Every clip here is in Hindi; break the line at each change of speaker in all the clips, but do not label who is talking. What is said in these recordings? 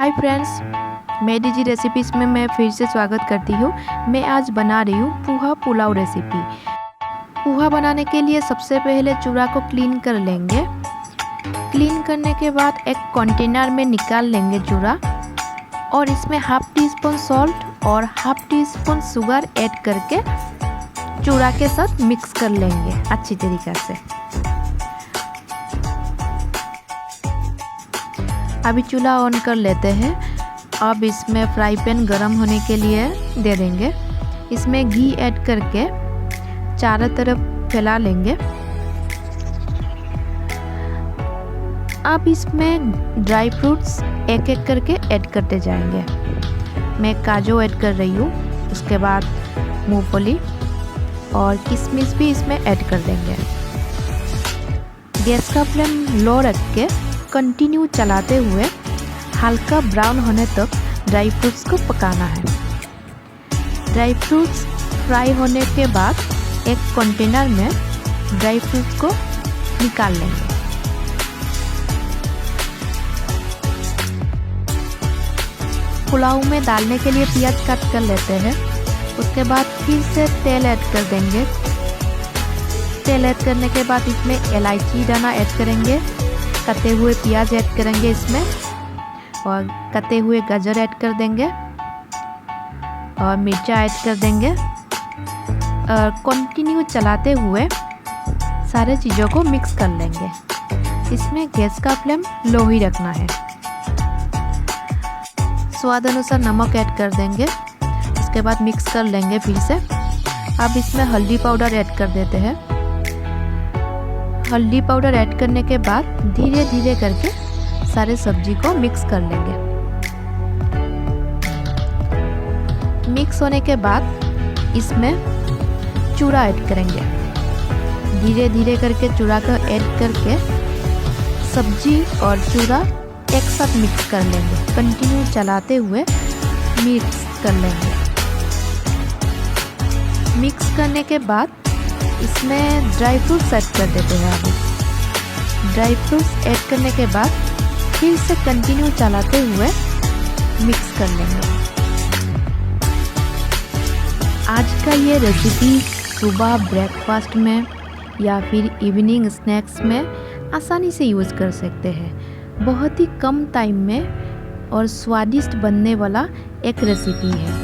हाय फ्रेंड्स, मेरी जी रेसिपीज़ में मैं फिर से स्वागत करती हूँ। मैं आज बना रही हूँ पोहा पुलाव रेसिपी। पोहा बनाने के लिए सबसे पहले चूड़ा को क्लीन कर लेंगे। क्लीन करने के बाद एक कंटेनर में निकाल लेंगे चूड़ा और इसमें हाफ टी स्पून सॉल्ट और half tea spoon sugar add करके चूड़ा के साथ मिक्स कर लेंगे अच्छी तरीके से। अभी चूल्हा ऑन कर लेते हैं। अब इसमें फ्राई पैन गरम होने के लिए दे देंगे। इसमें घी ऐड करके चारों तरफ फैला लेंगे। अब इसमें ड्राई फ्रूट्स एक एक करके ऐड करते जाएंगे। मैं काजू ऐड कर रही हूँ, उसके बाद मूंगफली और किशमिश भी इसमें ऐड कर देंगे। गैस का फ्लेम लो रख के कंटिन्यू चलाते हुए हल्का ब्राउन होने तक ड्राई फ्रूट्स को पकाना है। ड्राई फ्रूट्स फ्राई होने के बाद एक कंटेनर में ड्राई फ्रूट्स को निकाल लेंगे। पुलाव में डालने के लिए प्याज कट कर लेते हैं। उसके बाद फिर से तेल ऐड कर देंगे। तेल ऐड करने के बाद इसमें इलायची दाना ऐड करेंगे, कटे हुए प्याज ऐड करेंगे इसमें और कटे हुए गाजर ऐड कर देंगे और मिर्चा ऐड कर देंगे और कंटिन्यू चलाते हुए सारे चीज़ों को मिक्स कर लेंगे। इसमें गैस का फ्लेम लो ही रखना है। स्वाद अनुसार नमक ऐड कर देंगे। उसके बाद मिक्स कर लेंगे फिर से। अब इसमें हल्दी पाउडर ऐड कर देते हैं। हल्दी पाउडर ऐड करने के बाद धीरे धीरे करके सारे सब्जी को मिक्स कर लेंगे। मिक्स होने के बाद इसमें चूड़ा ऐड करेंगे। धीरे धीरे करके चूड़ा को ऐड करके सब्जी और चूड़ा एक साथ मिक्स कर लेंगे। कंटिन्यू चलाते हुए मिक्स कर लेंगे। मिक्स करने के बाद इसमें ड्राई फ्रूट्स ऐड कर देते हैं। अभी ड्राई फ्रूट्स ऐड करने के बाद फिर से कंटिन्यू चलाते हुए मिक्स कर लेंगे। आज का ये रेसिपी सुबह ब्रेकफास्ट में या फिर इवनिंग स्नैक्स में आसानी से यूज़ कर सकते हैं। बहुत ही कम टाइम में और स्वादिष्ट बनने वाला एक रेसिपी है।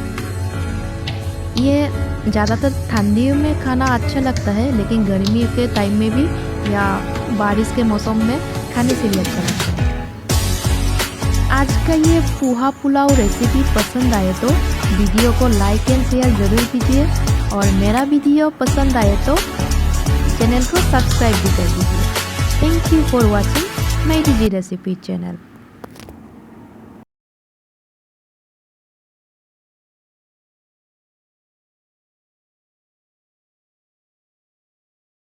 ये ज़्यादातर ठंडियों में खाना अच्छा लगता है, लेकिन गर्मी के टाइम में भी या बारिश के मौसम में खाने से भी अच्छा लगता है। आज का ये पोहा पुलाव रेसिपी पसंद आए तो वीडियो को लाइक एंड शेयर ज़रूर कीजिए और मेरा वीडियो पसंद आए तो चैनल को सब्सक्राइब भी कर दीजिए। थैंक यू फॉर वॉचिंग मेरी जी रेसिपी चैनल।